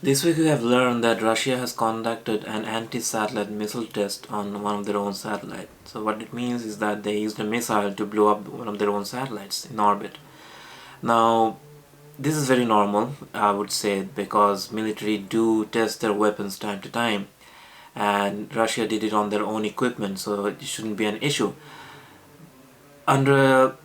This week we have learned that Russia has conducted an anti-satellite missile test on one of their own satellites. So what it means is that they used a missile to blow up one of their own satellites in orbit. Now, this is very normal, I would say, because military do test their weapons time to time, and Russia did it on their own equipment, so it shouldn't be an issue. Under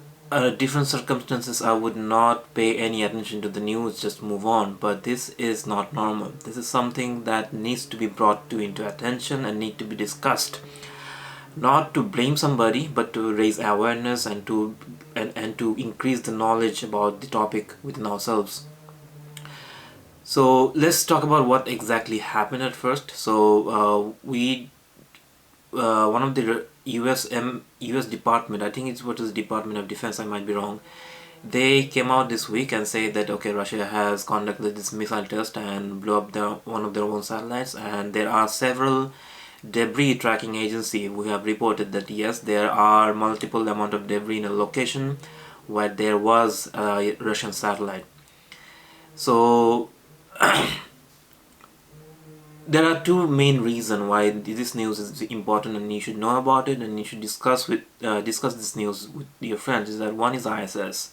different circumstances, I would not pay any attention to the news, just move on. But this is not normal. This is something that needs to be brought to into attention and need to be discussed. Not to blame somebody, but to raise awareness and to increase the knowledge about the topic within ourselves. So let's talk about what exactly happened at first. So one of the US department, I think it's what is Department of Defense, I might be wrong, they came out this week and say that okay, Russia has conducted this missile test and blew up one of their own satellites, and there are several debris tracking agency who have reported that yes, there are multiple amount of debris in a location where there was a Russian satellite. So there are two main reasons why this news is important and you should know about it and you should discuss this news with your friends. Is that one is ISS,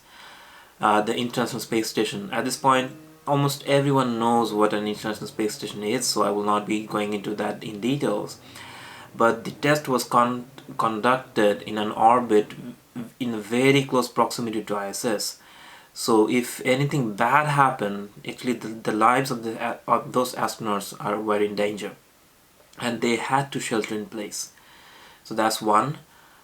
the International Space Station. At this point, almost everyone knows what an International Space Station is, so I will not be going into that in details. But the test was conducted in an orbit in very close proximity to ISS. So if anything bad happened, actually the lives of those astronauts were in danger, and they had to shelter in place. So that's one.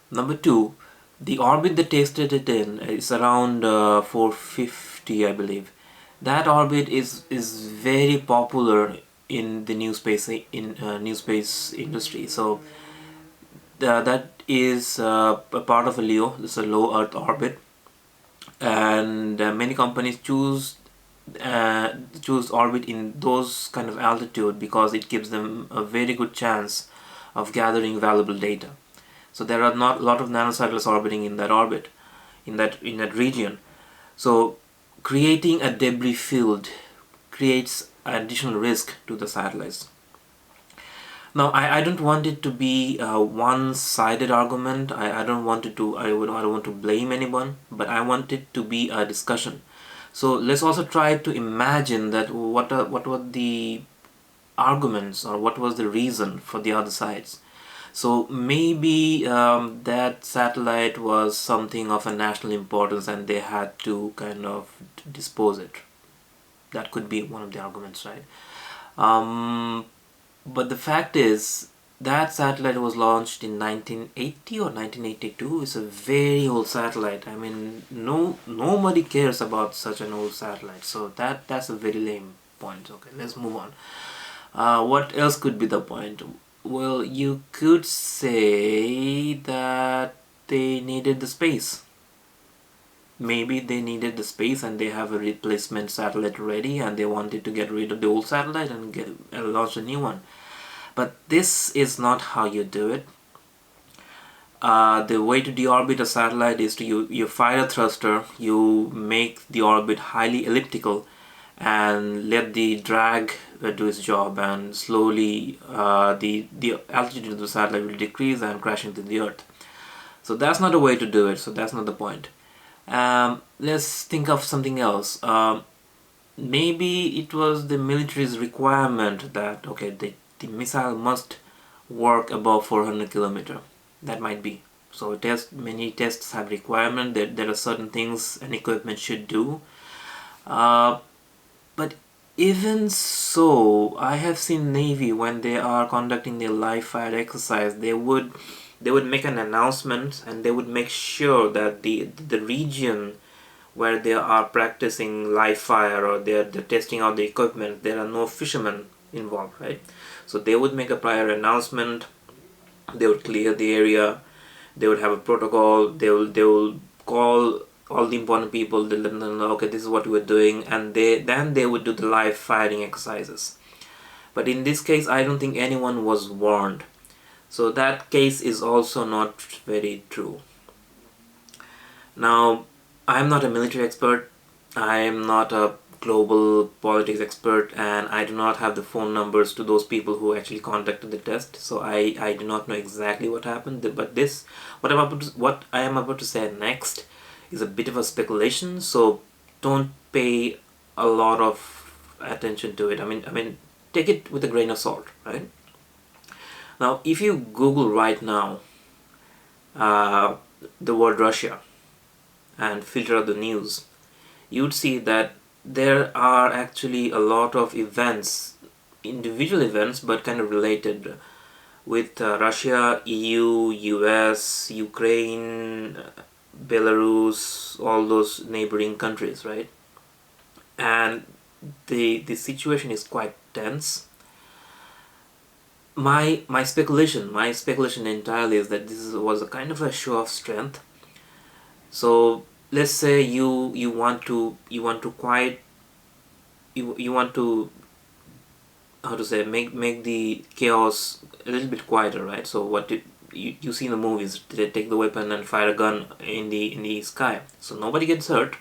Number two, the orbit they tested it in is around 450, I believe. That orbit is very popular in the new space industry. So that is a part of a LEO. It's a low Earth orbit, and many companies choose orbit in those kind of altitude because it gives them a very good chance of gathering valuable data. So there are not a lot of nanosatellites orbiting in that orbit, in that region. So creating a debris field creates additional risk to the satellites. Now, I don't want it to be a one-sided argument. I don't want it to. I don't want to blame anyone, but I want it to be a discussion. So let's also try to imagine that what were the arguments or what was the reason for the other sides. So maybe that satellite was something of a national importance and they had to kind of dispose it. That could be one of the arguments, right? But the fact is that satellite was launched in 1980 or 1982. It's a very old satellite. I mean, nobody cares about such an old satellite. So that's a very lame point. Okay, let's move on. What else could be the point? Well, you could say that they needed the space. Maybe they needed the space and they have a replacement satellite ready and they wanted to get rid of the old satellite and launch a new one. But this is not how you do it. The way to deorbit a satellite is to you fire a thruster, you make the orbit highly elliptical and let the drag do its job, and slowly the altitude of the satellite will decrease and crash into the earth. So that's not a way to do it, so that's not the point. Let's think of something else. Maybe it was the military's requirement that okay, the missile must work above 400 kilometer. That might be. So many tests have requirement that there are certain things an equipment should do. But even so, I have seen Navy when they are conducting their live fire exercise, they would make an announcement and they would make sure that the region where they are practicing live fire or they're testing out the equipment, there are no fishermen involved, right? So they would make a prior announcement, they would clear the area, they would have a protocol, they will call all the important people, they let them know okay, this is what we're doing, and then they would do the live firing exercises. But in this case, I don't think anyone was warned. So that case is also not very true. Now, I'm not a military expert. I am not a global politics expert, and I do not have the phone numbers to those people who actually conducted the test, so I do not know exactly what happened. But this, what I am about to say next is a bit of a speculation, so don't pay a lot of attention to it. I mean, take it with a grain of salt, right? Now, if you Google right now uh, the word Russia and filter out the news, you'd see that there are actually a lot of events, individual events, but kind of related with Russia, EU, US, Ukraine, Belarus, all those neighboring countries, right? And the situation is quite tense. My speculation entirely is that was a kind of a show of strength. So let's say you want to quiet, you want to, how to say, make the chaos a little bit quieter, right? So you see in the movies, they take the weapon and fire a gun in the sky, so nobody gets hurt,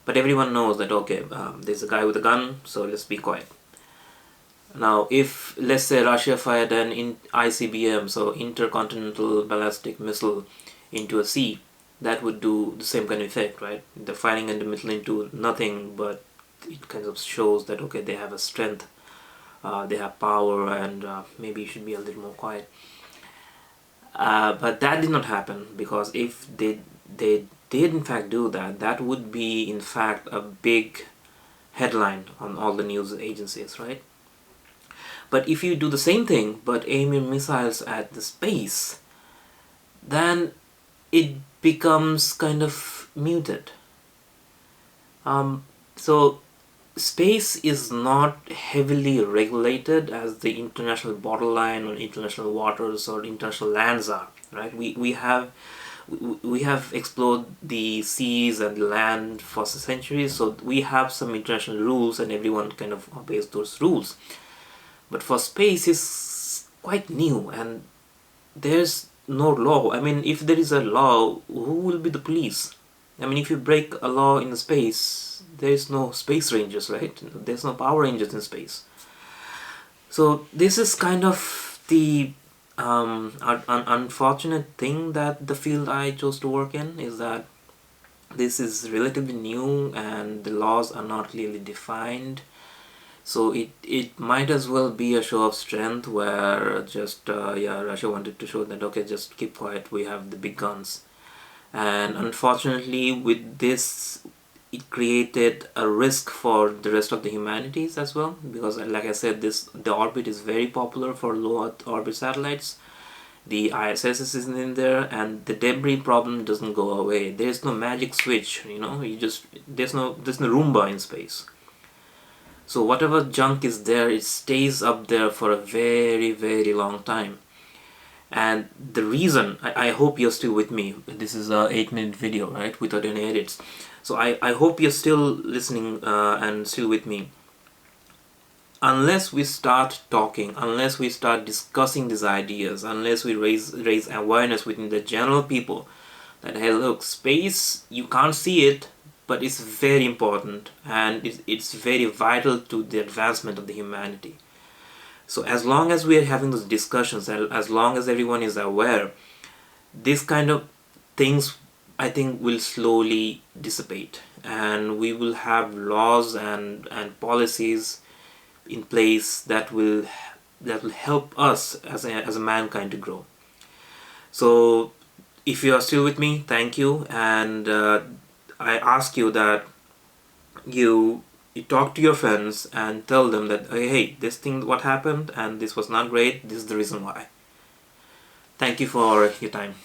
but everyone knows that okay, there's a guy with a gun, so let's be quiet. Now, if let's say Russia fired an ICBM, so intercontinental ballistic missile, into a sea, that would do the same kind of effect, right? They're firing in the middle into nothing, but it kind of shows that okay, they have a strength, they have power, and maybe you should be a little more quiet. But that did not happen, because if they did in fact do that, that would be in fact a big headline on all the news agencies, right? But if you do the same thing but aim your missiles at the space, then it becomes kind of muted. So space is not heavily regulated as the international borderline or international waters or international lands are, right? We have explored the seas and the land for centuries, so we have some international rules and everyone kind of obeys those rules. But for space is quite new, and there's no law. I mean, if there is a law, who will be the police? I mean, if you break a law in space, there's no space rangers, right? There's no Power Rangers in space. So this is kind of the unfortunate thing that the field I chose to work in, is that this is relatively new and the laws are not clearly defined. So it might as well be a show of strength where just Russia wanted to show that okay, just keep quiet, we have the big guns. And unfortunately with this, it created a risk for the rest of the humanities as well, because like I said, the orbit is very popular for low Earth orbit satellites. The ISS is in there, and the debris problem doesn't go away. There's no magic switch, there's no Roomba in space. So whatever junk is there, it stays up there for a very, very long time. And the reason, I hope you're still with me. This is a 8-minute video, right, without any edits. So I hope you're still listening and still with me. Unless we start talking, unless we start discussing these ideas, unless we raise awareness within the general people that hey, look, space, you can't see it, but it's very important, and it's very vital to the advancement of the humanity. So as long as we are having those discussions, and as long as everyone is aware, this kind of things, I think, will slowly dissipate, and we will have laws and policies in place that will help us as a mankind to grow. So if you are still with me, thank you, and I ask you that you talk to your friends and tell them that hey, this thing, what happened, and this was not great, this is the reason why. Thank you for your time.